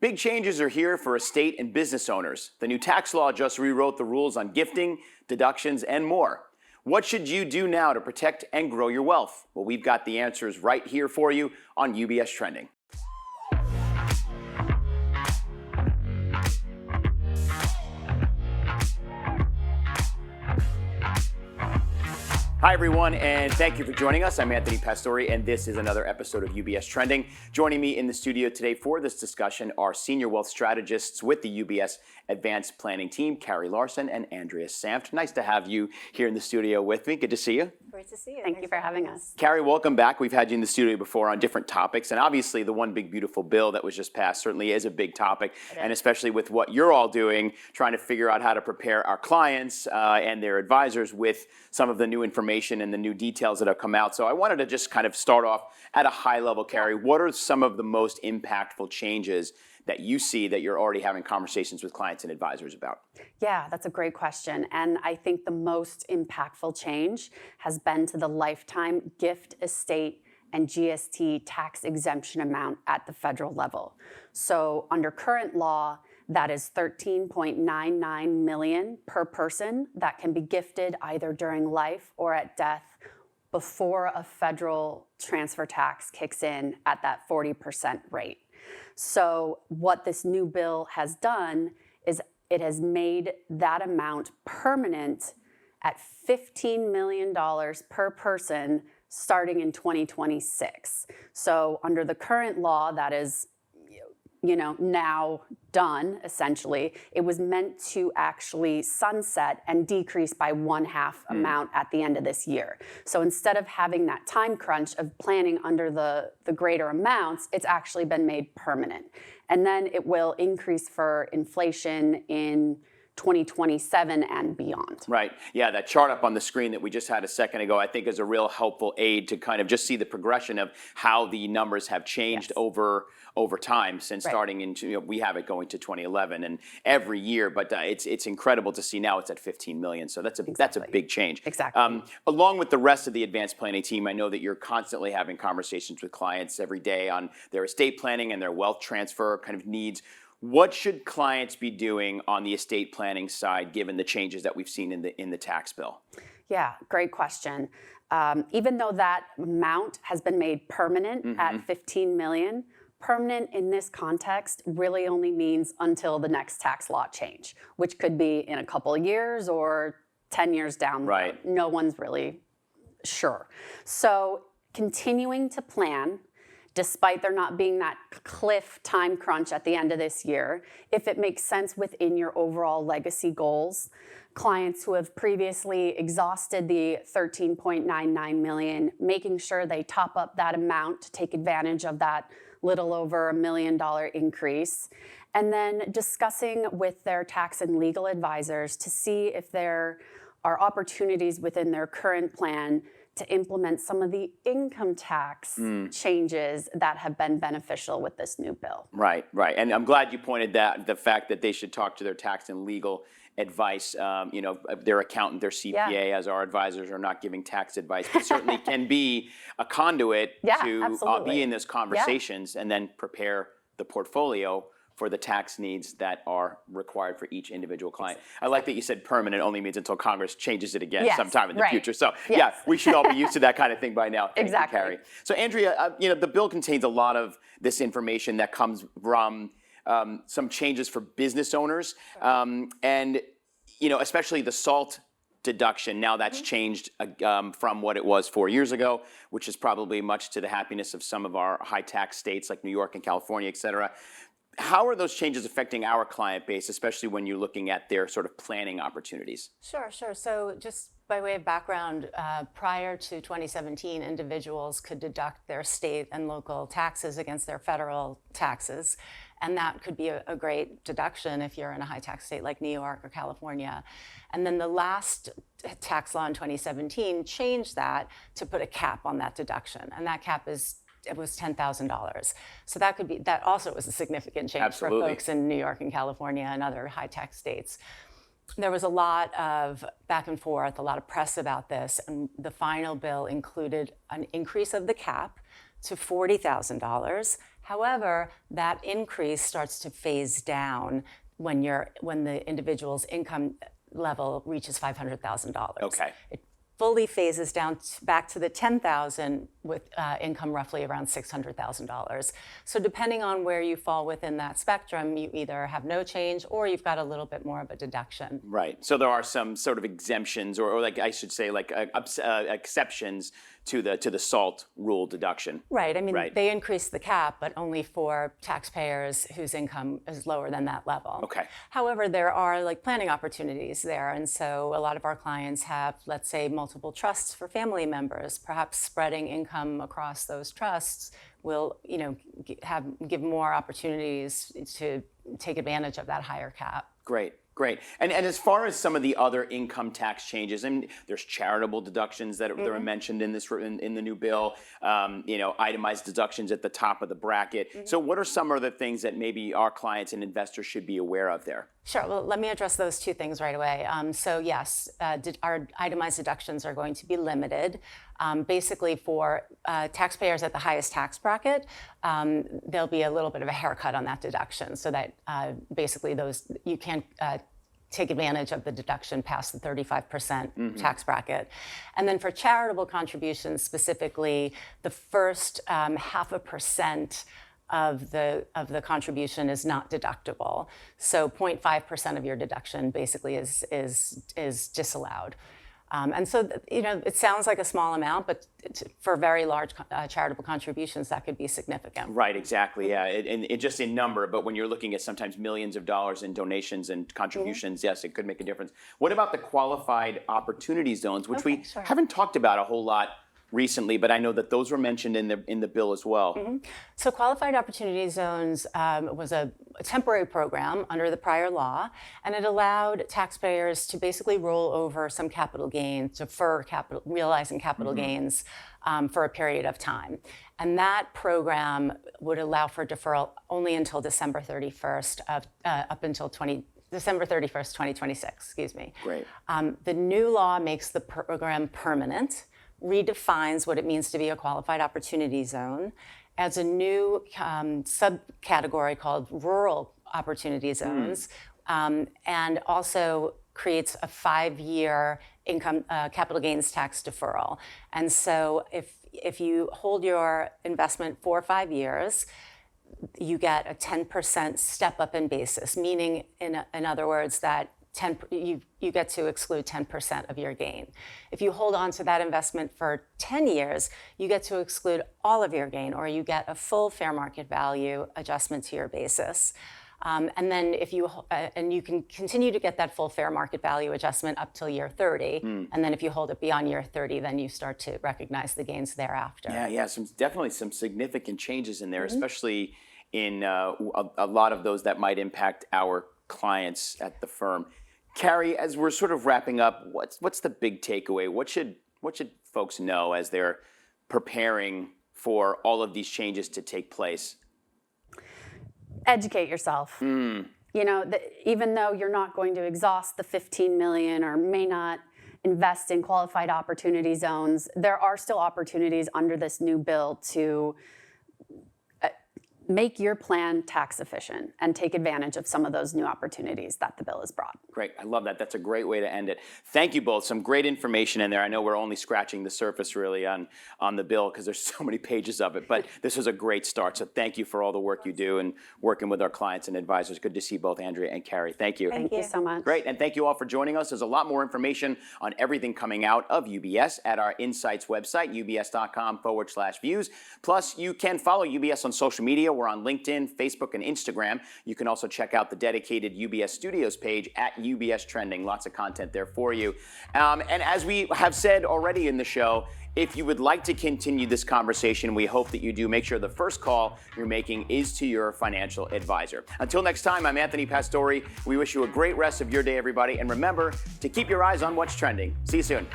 Big changes are here for estate and business owners. The new tax law just rewrote the rules on gifting, deductions, and more. What should you do now to protect and grow your wealth? Well, we've got the answers right here for you on UBS Trending. Hi, everyone, and thank you for joining us. I'm Anthony Pastore, and this is another episode of UBS Trending. Joining me in the studio today for this discussion are senior wealth strategists with the UBS Advanced Planning team, Carrie Larson and Andrea Samft. Nice to have you here in the studio with me. Good to see you. Great to see you. Thank you for having us. Carrie, welcome back. We've had you in the studio before on different topics, and obviously the one big beautiful bill that was just passed certainly is a big topic, and especially with what you're all doing, trying to figure out how to prepare our clients and their advisors with some of the new information and the new details that have come out. So I wanted to just kind of start off at a high level, Carrie. What are some of the most impactful changes that you see that you're already having conversations with clients and advisors about? Yeah, that's a great question. And I think the most impactful change has been to the lifetime gift, estate, and GST tax exemption amount at the federal level. So under current law, that is $13.99 million per person that can be gifted either during life or at death before a federal transfer tax kicks in at that 40% rate. So what this new bill has done is it has made that amount permanent at $15 million per person starting in 2026. So under the current law, that is now done, essentially. It was meant to actually sunset and decrease by 1/2 amount at the end of this year. So instead of having that time crunch of planning under the greater amounts, it's actually been made permanent. And then it will increase for inflation in 2027 and beyond. Right. Yeah, that chart up on the screen that we just had a second ago, I think is a real helpful aid to kind of just see the progression of how the numbers have changed over time since starting into, we have it going to 2011 and every year, but it's incredible to see now it's at 15 million. So that's a big change. Exactly. Along with the rest of the advanced planning team, I know that you're constantly having conversations with clients every day on their estate planning and their wealth transfer kind of needs. What should clients be doing on the estate planning side, given the changes that we've seen in the tax bill? Yeah, great question. Even though that amount has been made permanent at 15 million, permanent in this context really only means until the next tax law change, which could be in a couple of years or 10 years down the road. No one's really sure. So continuing to plan, despite there not being that cliff time crunch at the end of this year, if it makes sense within your overall legacy goals. Clients who have previously exhausted the $13.99 million, making sure they top up that amount to take advantage of that little over $1 million increase, and then discussing with their tax and legal advisors to see if there are opportunities within their current plan to implement some of the income tax changes that have been beneficial with this new bill. Right. And I'm glad you pointed that, the fact that they should talk to their tax and legal advice, their accountant, their CPA, as our advisors are not giving tax advice, but certainly can be a conduit to be in those conversations and then prepare the portfolio for the tax needs that are required for each individual client. I like that you said permanent only means until Congress changes it again sometime in the future. So yeah, we should all be used to that kind of thing by now. Thank you, Carrie. So Andrea, the bill contains a lot of this information that comes from some changes for business owners, and especially the SALT deduction. Now that's changed from what it was 4 years ago, which is probably much to the happiness of some of our high tax states like New York and California, et cetera. How are those changes affecting our client base, especially when you're looking at their sort of planning opportunities? Sure. So just by way of background, prior to 2017, individuals could deduct their state and local taxes against their federal taxes. And that could be a great deduction if you're in a high tax state like New York or California. And then the last tax law in 2017 changed that to put a cap on that deduction. And that cap was $10,000. So that also was a significant change for folks in New York and California and other high tax states. There was a lot of back and forth, a lot of press about this, and the final bill included an increase of the cap to $40,000. However, that increase starts to phase down when the individual's income level reaches $500,000. Okay. It fully phases down back to the $10,000 with income roughly around $600,000. So depending on where you fall within that spectrum, you either have no change or you've got a little bit more of a deduction. Right. So there are some sort of exemptions, or like I should say, like exceptions to the SALT rule deduction. Right. I mean, they increase the cap, but only for taxpayers whose income is lower than that level. Okay. However, there are like planning opportunities there. And so a lot of our clients have, let's say, multiple trusts for family members. Perhaps spreading income across those trusts will, give more opportunities to take advantage of that higher cap. Great. Great. And as far as some of the other income tax changes, I mean, there's charitable deductions that are mentioned in this in the new bill. Itemized deductions at the top of the bracket. So what are some of the things that maybe our clients and investors should be aware of there? Sure. Well, let me address those two things right away. So yes, our itemized deductions are going to be limited. Basically, for taxpayers at the highest tax bracket, there'll be a little bit of a haircut on that deduction, so that basically you can't take advantage of the deduction past the 35% tax bracket. And then for charitable contributions specifically, the first 0.5% of the contribution is not deductible. So 0.5% of your deduction basically is disallowed. And so, it sounds like a small amount, but for very large charitable contributions, that could be significant. Right, exactly, yeah. And just in number, but when you're looking at sometimes millions of dollars in donations and contributions, yes, it could make a difference. What about the qualified opportunity zones, which we haven't talked about a whole lot recently, but I know that those were mentioned in the bill as well. So qualified opportunity zones was a temporary program under the prior law, and it allowed taxpayers to basically roll over some capital gains, defer realizing capital gains for a period of time. And that program would allow for deferral only until December 31st December 31st, 2026, excuse me. Great. The new law makes the program permanent, redefines what it means to be a qualified opportunity zone, adds a new subcategory called rural opportunity zones, and also creates a 5-year income capital gains tax deferral. And so if you hold your investment for 5 years, you get a 10% step up in basis, meaning in other words that you get to exclude 10% of your gain. If you hold on to that investment for 10 years, you get to exclude all of your gain, or you get a full fair market value adjustment to your basis. And then you can continue to get that full fair market value adjustment up till year 30. And then if you hold it beyond year 30, then you start to recognize the gains thereafter. Yeah, definitely some significant changes in there, especially in a lot of those that might impact our clients at the firm. Carrie, as we're sort of wrapping up, what's the big takeaway? What should folks know as they're preparing for all of these changes to take place? Educate yourself. Even though you're not going to exhaust the $15 million or may not invest in qualified opportunity zones, there are still opportunities under this new bill to make your plan tax efficient and take advantage of some of those new opportunities that the bill has brought. Great, I love that. That's a great way to end it. Thank you both. Some great information in there. I know we're only scratching the surface really on the bill because there's so many pages of it, but this was a great start. So thank you for all the work you do and working with our clients and advisors. Good to see both Andrea and Carrie. Thank you. Thank you so much. Great, and thank you all for joining us. There's a lot more information on everything coming out of UBS at our Insights website, ubs.com/views. Plus, you can follow UBS on social media. We're on LinkedIn, Facebook, and Instagram. You can also check out the dedicated UBS Studios page at UBS Trending. Lots of content there for you. And as we have said already in the show, if you would like to continue this conversation, we hope that you do. Make sure the first call you're making is to your financial advisor. Until next time, I'm Anthony Pastore. We wish you a great rest of your day, everybody. And remember to keep your eyes on what's trending. See you soon.